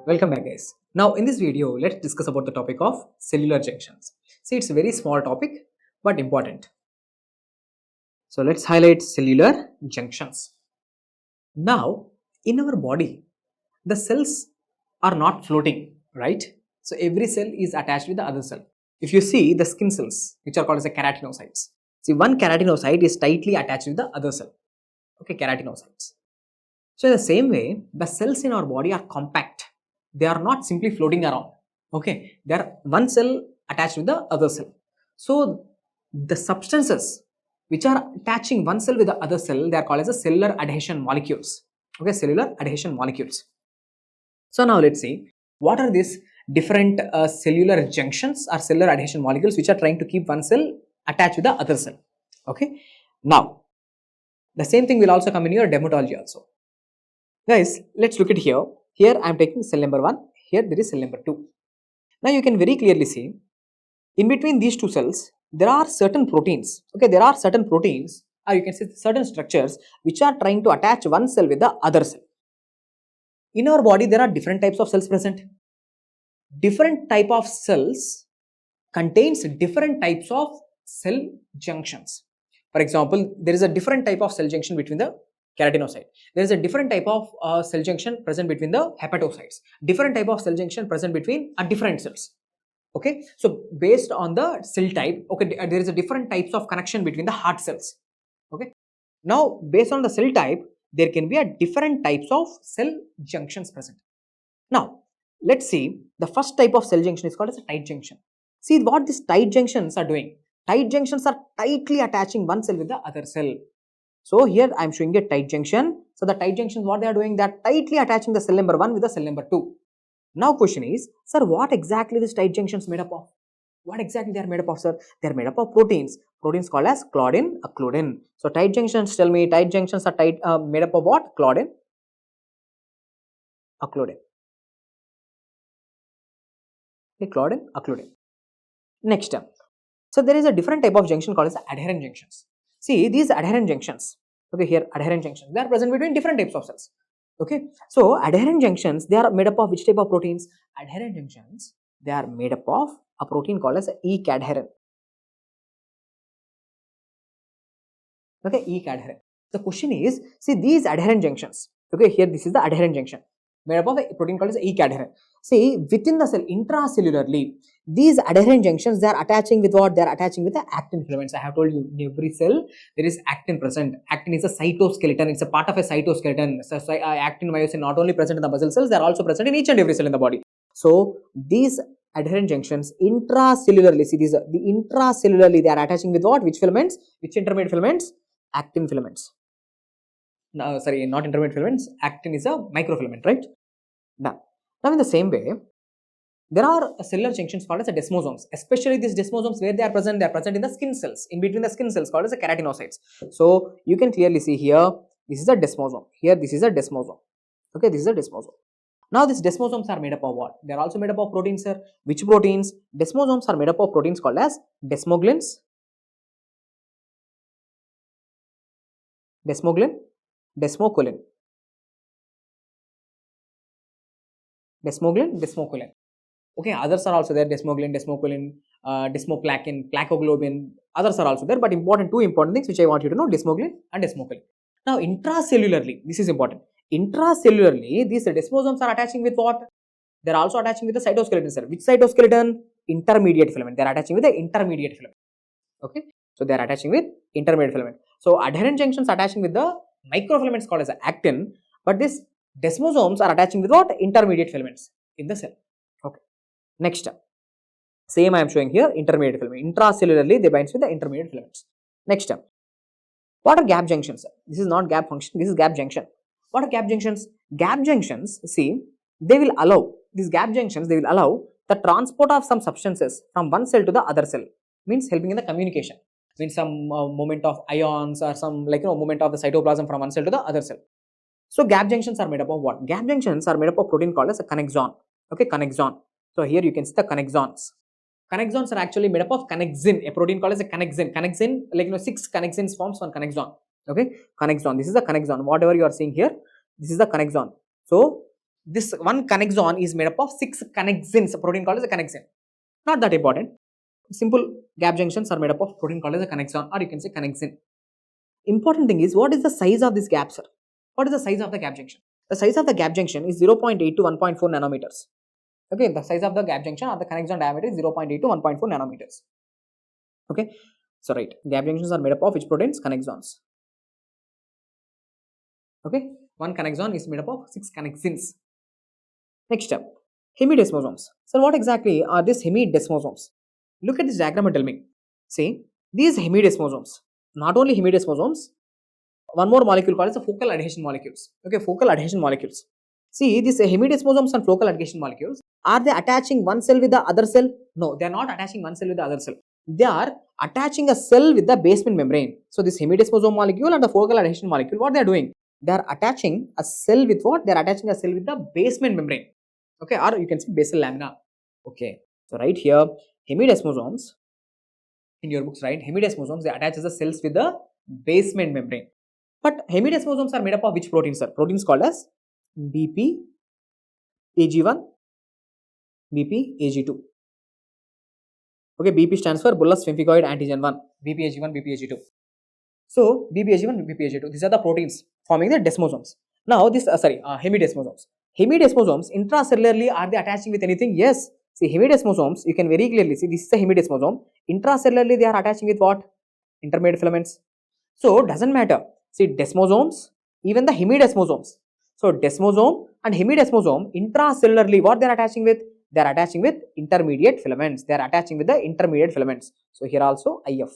Welcome back guys. Now in this video, let's discuss about the topic of cellular junctions. See, it's a very small topic but important. So let's highlight cellular junctions. Now in our body, the cells are not floating, right? So every cell is attached with the other cell. If you see the skin cells, which are called as the keratinocytes. See, one keratinocyte is tightly attached with the other cell. Okay, keratinocytes. So in the same way, the cells in our body are compact. They are not simply floating around. Okay, they are one cell attached with the other cell. So the substances which are attaching one cell with the other cell, they are called as the cellular adhesion molecules. Okay, cellular adhesion molecules. So now let's see what are these different cellular junctions or cellular adhesion molecules which are trying to keep one cell attached with the other cell. Okay, now the same thing will also come in your dermatology also. Guys, let's look at here. Here I am taking cell number 1. Here there is cell number 2. Now you can very clearly see in between these two cells there are certain proteins. Okay, there are certain proteins or you can say certain structures which are trying to attach one cell with the other cell. In our body there are different types of cells present. Different type of cells contains different types of cell junctions. For example, there is a different type of cell junction between the keratinocyte. There is a different type of cell junction present between the hepatocytes. Different type of cell junction present between different cells. Okay, so based on the cell type, okay, there is a different types of connection between the heart cells. Okay, now based on the cell type, there can be a different types of cell junctions present. Now let's see, the first type of cell junction is called as a tight junction. See what these tight junctions are doing. Tight junctions are tightly attaching one cell with the other cell. So here I am showing a tight junction. So the tight junctions, what they are doing, they are tightly attaching the cell number 1 with the cell number 2. Now question is, sir, what exactly this tight junctions made up of? What exactly they are made up of, sir? They are made up of proteins. Proteins called as claudin, occludin. So tight junctions, tell me, tight junctions are made up of what? Claudin, occludin. Okay, claudin, occludin. Next term. So there is a different type of junction called as adherent junctions. See these adherent junctions. Okay, here adherent junctions, they are present between different types of cells. Okay, so adherent junctions, they are made up of which type of proteins? Adherent junctions, they are made up of a protein called as E-cadherin. Okay, E-cadherin. The question is, see these adherent junctions. Okay, here this is the adherent junction made up of a protein called as E-cadherin. See, within the cell, intracellularly, these adherent junctions, they are attaching with what? They are attaching with the actin filaments. I have told you, in every cell, there is actin present. Actin is a cytoskeleton. It's a part of a cytoskeleton. So, actin, myosin not only present in the muscle cells, they are also present in each and every cell in the body. So, these adherent junctions, intracellularly, see these, the intracellularly, they are attaching with what? Which filaments? Which intermediate filaments? Actin filaments. No, sorry, not intermediate filaments. Actin is a microfilament, right? Now in the same way, there are cellular junctions called as desmosomes. Especially these desmosomes, where they are present in the skin cells, in between the skin cells, called as the keratinocytes. So you can clearly see here, this is a desmosome. Here, this is a desmosome. Okay, this is a desmosome. Now these desmosomes are made up of what? They are also made up of proteins, sir. Which proteins? Desmosomes are made up of proteins called as desmoglins, desmoglin, desmocolin. Desmoglin, desmocolin. Okay, others are also there, desmoglin, desmocolin, desmoplakin, plakoglobin, others are also there, but two important things which I want you to know, desmoglin and desmocolin. Now intracellularly, this is important. Intracellularly, these desmosomes are attaching with what? They are also attaching with the cytoskeleton cell. Which cytoskeleton? Intermediate filament. They are attaching with the intermediate filament. Okay, so they are attaching with intermediate filament. So adherent junctions attaching with the microfilaments called as actin, but these desmosomes are attaching with what? Intermediate filaments in the cell. Okay, next step. Same I am showing here, intermediate filament. Intracellularly, they binds with the intermediate filaments. Next step. What are gap junctions? This is not gap function, this is gap junction. What are gap junctions? Gap junctions, see, they will allow, these gap junctions, they will allow the transport of some substances from one cell to the other cell. Means helping in the communication. Means some movement of ions or some movement of the cytoplasm from one cell to the other cell. So gap junctions are made up of what? Gap junctions are made up of protein called as a connexon. Okay, connexon. So here you can see the connexons. Connexons are actually made up of connexin, a protein called as a connexin. Connexin, 6 connexins forms one connexon. Okay, connexon. This is the connexon. Whatever you are seeing here, this is the connexon. So this one connexon is made up of 6 connexins, a protein called as a connexin. Not that important. Simple gap junctions are made up of protein called as a connexon, or you can say connexin. Important thing is, what is the size of this gap, sir? What is the size of the gap junction? The size of the gap junction is 0.8 to 1.4 nanometers. Okay, the size of the gap junction or the connexon diameter is 0.8 to 1.4 nanometers. Okay, so right, gap junctions are made up of which proteins? Connexons. Okay, one connexon is made up of 6 connexins. Next step, hemidesmosomes. So what exactly are these hemidesmosomes? Look at this diagram and tell me. See, these hemidesmosomes, not only hemidesmosomes, one more molecule called as the focal adhesion molecules. Okay, focal adhesion molecules. See, these hemidesmosomes and focal adhesion molecules, are they attaching one cell with the other cell? No, they are not attaching one cell with the other cell. They are attaching a cell with the basement membrane. So this hemidesmosome molecule and the focal adhesion molecule, what they are doing? They are attaching a cell with what? They are attaching a cell with the basement membrane. Okay, or you can say basal lamina. Okay, so right here, hemidesmosomes, in your books, right? Hemidesmosomes, they attach the cells with the basement membrane. But hemidesmosomes are made up of which proteins, sir? Proteins called as BP, AG1, BP, AG2. Okay, BP stands for bullous pemphigoid antigen 1, BPAG1, BPAG2. So, BPAG1, BPAG2, these are the proteins forming the desmosomes. Now, this, hemidesmosomes. Hemidesmosomes, intracellularly, are they attaching with anything? Yes. See, hemidesmosomes, you can very clearly see, this is a hemidesmosome. Intracellularly, they are attaching with what? Intermediate filaments. So, doesn't matter. See, desmosomes, even the hemidesmosomes. So, desmosome and hemidesmosome, intracellularly, what they are attaching with? They are attaching with intermediate filaments. They are attaching with the intermediate filaments. So, here also IF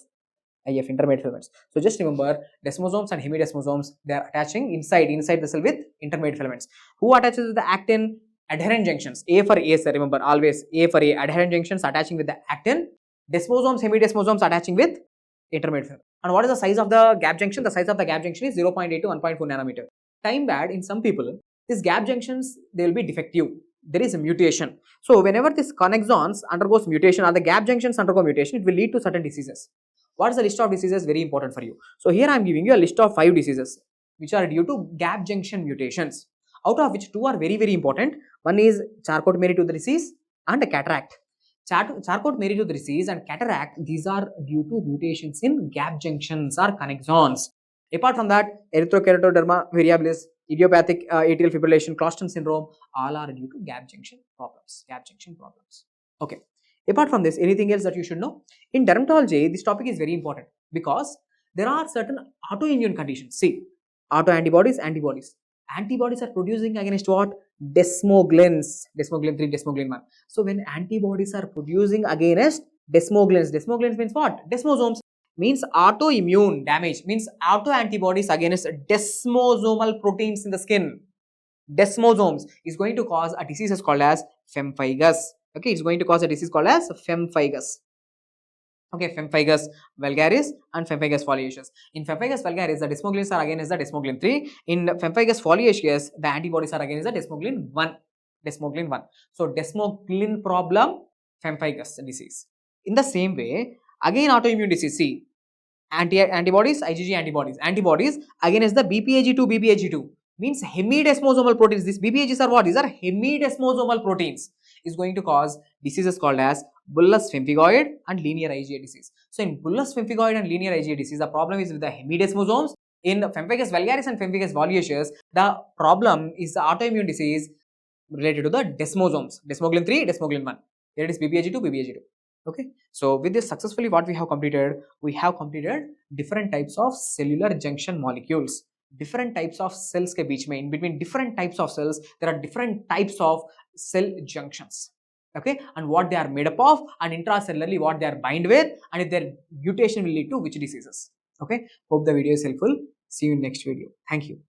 intermediate filaments. So, just remember, desmosomes and hemidesmosomes, they are attaching inside the cell with intermediate filaments. Who attaches with the actin? Adherent junctions. A for A, sir. Remember, always A for A. Adherent junctions attaching with the actin. Desmosomes, hemidesmosomes attaching with intermediate filament. And what is the size of the gap junction? The size of the gap junction is 0.8 to 1.4 nanometer. Time bad, in some people, these gap junctions, they will be defective. There is a mutation. So, whenever this connexons undergoes mutation or the gap junctions undergo mutation, it will lead to certain diseases. What is the list of diseases? Very important for you. So, here I am giving you a list of 5 diseases which are due to gap junction mutations, out of which 2 are very, very important. One is Charcot-Marie-Tooth disease and cataract. Charcot-Marie-Tooth disease and cataract, these are due to mutations in gap junctions or connexons. Apart from that, erythrokeratoderma variabilis, idiopathic atrial fibrillation, Closton syndrome, all are due to gap junction problems. Okay. Apart from this, anything else that you should know? In dermatology, this topic is very important because there are certain autoimmune conditions. See, autoantibodies, antibodies. Antibodies are producing against what? Desmoglins. Desmoglin 3, desmoglin 1. So, when antibodies are producing against desmoglins means what? Desmosomes means autoimmune damage, means autoantibodies against desmosomal proteins in the skin. Desmosomes is going to cause a disease called as pemphigus. Okay, it's going to cause a disease called as pemphigus. Okay, pemphigus vulgaris and pemphigus foliaceus. In pemphigus vulgaris, the desmoglins are against the desmoglin 3. In pemphigus foliaceus, the antibodies are against the desmoglin 1. So, desmoglin problem, pemphigus disease. In the same way, again autoimmune disease, see, antibodies, IgG antibodies against the BPAG2, means hemidesmosomal proteins. These BPAGs are what? These are hemidesmosomal proteins. Is going to cause diseases called as bullous pemphigoid and linear IgA disease. So, in bullous pemphigoid and linear IgA disease, the problem is with the hemidesmosomes. In pemphigus vulgaris and pemphigus foliaceus, the problem is the autoimmune disease related to the desmosomes. Desmoglin 3, desmoglin 1. Here it is BPAG2. Okay. So, with this successfully, what we have completed different types of cellular junction molecules. Different types of cells के बीच में, in between different types of cells, there are different types of cell junctions. Okay, and what they are made up of, and intracellularly what they are bind with, and if their mutation will lead to which diseases. Okay, hope the video is helpful. See you in next video. Thank you.